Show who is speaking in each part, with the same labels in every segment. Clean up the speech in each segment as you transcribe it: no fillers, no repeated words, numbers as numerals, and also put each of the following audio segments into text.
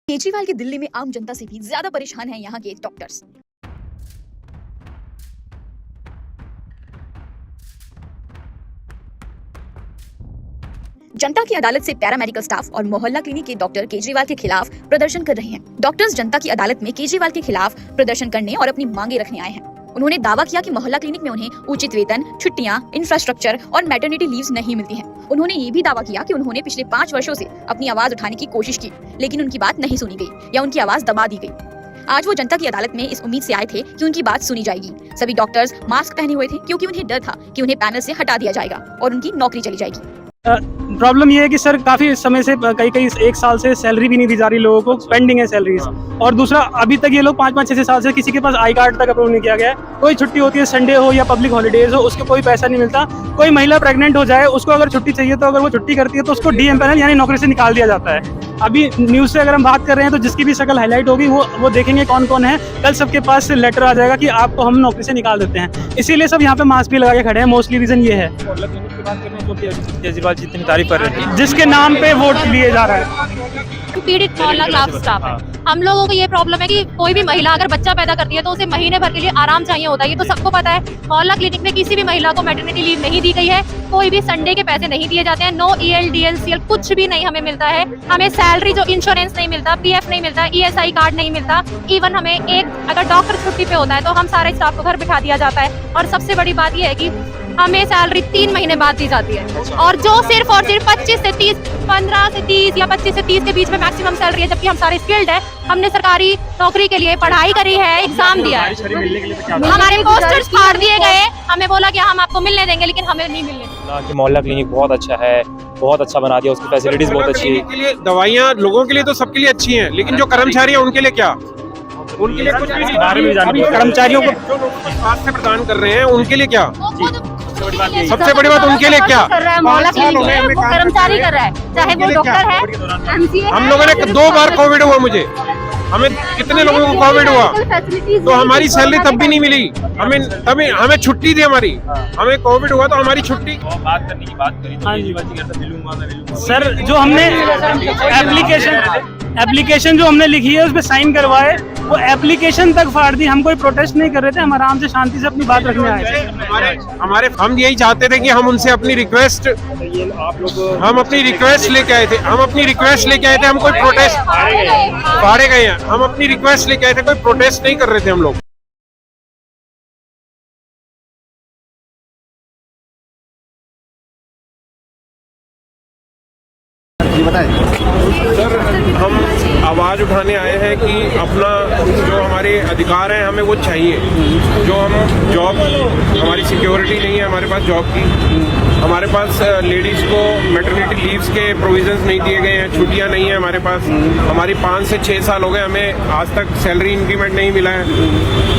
Speaker 1: केजरीवाल की दिल्ली में आम जनता से भी ज्यादा परेशान हैं यहाँ के डॉक्टर्स। जनता की अदालत से पैरामेडिकल स्टाफ और मोहल्ला क्लिनिक के डॉक्टर केजरीवाल के खिलाफ प्रदर्शन कर रहे हैं। डॉक्टर्स जनता की अदालत में केजरीवाल के खिलाफ प्रदर्शन करने और अपनी मांगे रखने आए हैं। उन्होंने दावा किया कि मोहल्ला क्लिनिक में उन्हें उचित वेतन, छुट्टियां, इंफ्रास्ट्रक्चर और मैटरनिटी लीव्स नहीं मिलती हैं। उन्होंने ये भी दावा किया कि उन्होंने पिछले 5 वर्षों से अपनी आवाज उठाने की कोशिश की, लेकिन उनकी बात नहीं सुनी गई या उनकी आवाज दबा दी गई। आज वो जनता की अदालत में इस उम्मीद से आए थे कि उनकी बात सुनी जाएगी। सभी डॉक्टर्स मास्क पहने हुए थे क्योंकि उन्हें डर था कि उन्हें पैनल से हटा दिया जाएगा और उनकी नौकरी चली जाएगी।
Speaker 2: प्रॉब्लम ये है कि सर काफ़ी समय से कई 1 साल से सैलरी भी नहीं दी जा रही लोगों को, पेंडिंग है सैलरीज। और दूसरा, अभी तक ये लोग 5-5, 6-6 साल से किसी के पास आई कार्ड तक अप्रूव नहीं किया गया है। कोई छुट्टी होती है, संडे हो या पब्लिक हॉलीडेज हो, उसको कोई पैसा नहीं मिलता। कोई महिला प्रेग्नेंट हो जाए, उसको अगर छुट्टी चाहिए तो अगर वो छुट्टी करती है तो उसको डीएमपैनल यानी नौकरी से निकाल दिया जाता है। अभी न्यूज़ से अगर हम बात कर रहे हैं तो जिसकी भी शक्ल हाईलाइट होगी वो देखेंगे कौन कौन है। कल सबके पास लेटर आ जाएगा कि आपको हम नौकरी से निकाल देते हैं। इसीलिए सब यहाँ पे मास्क भी लगा के खड़े हैं। मोस्टली रीजन ये है,
Speaker 3: केजरीवाल जी इतनी तारीफ कर रहे थे,
Speaker 2: जिसके नाम पे वोट लिए जा रहा है।
Speaker 4: पीड़ित मोहल्ला क्लास स्टाफ है। हम लोगों को ये प्रॉब्लम है कि कोई भी महिला अगर बच्चा पैदा करती है तो उसे महीने भर के लिए आराम चाहिए होता है। ये तो सबको पता है। मोहल्ला क्लिनिक में किसी भी महिला को मैटरनिटी लीव नहीं दी गई है। कोई भी संडे के पैसे नहीं दिए जाते हैं। नो EL, DLCL कुछ भी नहीं हमें मिलता है। हमें सैलरी जो इंश्योरेंस नहीं मिलता, PF नहीं मिलता, ESI कार्ड नहीं मिलता। इवन हमें अगर डॉक्टर छुट्टी पे होता है तो हम सारे स्टाफ को घर बिठा दिया जाता है। और सबसे बड़ी बात यह है कि हमें सैलरी 3 महीने बाद दी जाती है, और जो सिर्फ और सिर्फ 25 से 30, 15 से 30 या 25 से 30 के बीच में मैक्सिमम सैलरी है। जबकि हम सारे स्किल्ड है। हमने सरकारी नौकरी के लिए पढ़ाई करी है, एग्जाम दिया है, हमारे पोस्टर्स फाड़ दिए गए। हमें बोला कि हम आपको मिलने देंगे, लेकिन हमें नहीं मिलने।
Speaker 3: मोहल्ला क्लिनिक बहुत अच्छा है, बहुत अच्छा बना दिया, उसकी फैसिलिटीज बहुत अच्छी है।
Speaker 5: दवाइयाँ लोगों के लिए तो सबके लिए अच्छी हैं, लेकिन जो कर्मचारी है उनके लिए क्या? उनके लिए कुछ भी नहीं। कर्मचारियों को स्वास्थ्य प्रदान कर रहे हैं, उनके लिए क्या? सबसे बड़ी बात उनके लिए क्या?
Speaker 4: कर्मचारी कर रहा है, चाहे वो डॉक्टर है, MCA है।
Speaker 5: हम लोगों ने 2 बार कोविड हुआ, हमें कितने लोगों को कोविड हुआ तो हमारी सैलरी तब भी नहीं मिली। हमें छुट्टी दी हमारी। हमें कोविड हुआ तो हमारी छुट्टी।
Speaker 3: बात करने की बात करी तो
Speaker 2: सर, जो हमने एप्लीकेशन जो हमने लिखी है उस पर साइन करवाए, वो एप्लीकेशन तक फाड़ दी। हम कोई प्रोटेस्ट नहीं कर रहे थे, हम आराम से शांति से अपनी बात रखने आए थे।
Speaker 5: हम यही चाहते थे कि हम उनसे अपनी रिक्वेस्ट लेके आए थे। हम कोई प्रोटेस्ट फाड़े गए हैं। हम अपनी रिक्वेस्ट लेके आए थे, कोई प्रोटेस्ट नहीं कर रहे थे हम लोग। सर, हम आवाज़ उठाने आए हैं कि अपना जो हमारे अधिकार हैं हमें वो चाहिए। जो हम जॉब, हमारी सिक्योरिटी नहीं है हमारे पास जॉब की। हमारे पास लेडीज़ को मैटरनिटी लीव्स के प्रोविजंस नहीं दिए गए हैं, छुट्टियां नहीं है हमारे पास। हमारी 5 से 6 साल हो गए, हमें आज तक सैलरी इंक्रीमेंट नहीं मिला है।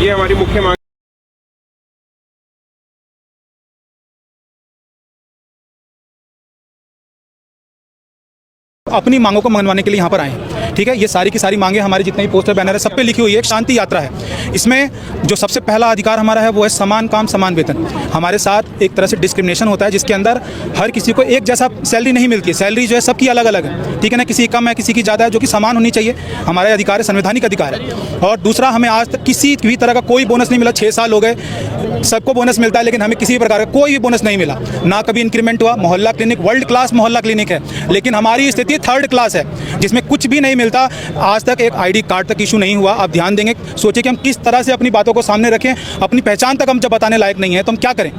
Speaker 5: ये हमारी मुख्य मांग।
Speaker 6: अपनी मांगों को मनवाने के लिए यहाँ पर आए हैं। ठीक है, ये सारी की सारी मांगे हमारे जितने भी पोस्टर बैनर है सब पे लिखी हुई है। एक शांति यात्रा है। इसमें जो सबसे पहला अधिकार हमारा है वो है समान काम समान वेतन। हमारे साथ एक तरह से डिस्क्रिमिनेशन होता है, जिसके अंदर हर किसी को एक जैसा सैलरी नहीं मिलती है। सैलरी जो है सबकी अलग अलग है। ठीक है ना, किसी की कम है, किसी की ज़्यादा है, जो कि समान होनी चाहिए। हमारा अधिकार है, संवैधानिक अधिकार है। और दूसरा, हमें आज तक किसी भी तरह का कोई बोनस नहीं मिला। 6 साल हो गए, सबको बोनस मिलता है, लेकिन हमें किसी भी प्रकार का कोई भी बोनस नहीं मिला। ना कभी इंक्रीमेंट हुआ। मोहल्ला क्लिनिक वर्ल्ड क्लास मोहल्ला क्लिनिक है, लेकिन हमारी स्थिति 3rd क्लास है, जिसमें कुछ भी नहीं मिलता। आज तक एक ID कार्ड तक इशू नहीं हुआ। आप ध्यान देंगे, सोचिए कि हम किस तरह से अपनी बातों को सामने रखें। अपनी पहचान तक हम जब बताने लायक नहीं है तो हम क्या करें?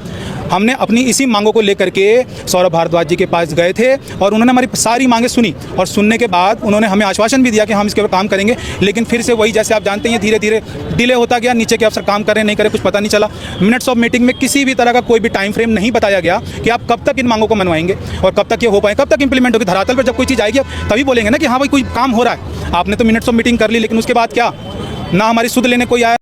Speaker 6: हमने अपनी इसी मांगों को लेकर के सौरभ भारद्वाज जी के पास गए थे और उन्होंने हमारी सारी मांगें सुनी, और सुनने के बाद उन्होंने हमें आश्वासन भी दिया कि हम इसके ऊपर काम करेंगे। लेकिन फिर से वही, जैसे आप जानते हैं, धीरे धीरे डिले होता गया। नीचे के अफसर काम कर रहे नहीं करे कुछ पता नहीं चला। मिनट्स ऑफ मीटिंग में किसी भी तरह का कोई भी टाइम फ्रेम नहीं बताया गया कि आप कब तक इन मांगों को मनवाएंगे और कब तक ये हो पाए, कब तक इंप्लीमेंट होगी। धरातल पर जब कोई चीज़ आएगी तभी बोलेंगे ना कि हाँ भाई कोई काम हो रहा है। आपने तो मिनट्स ऑफ मीटिंग कर ली, लेकिन उसके बाद क्या? ना हमारी सुध लेने कोई आया।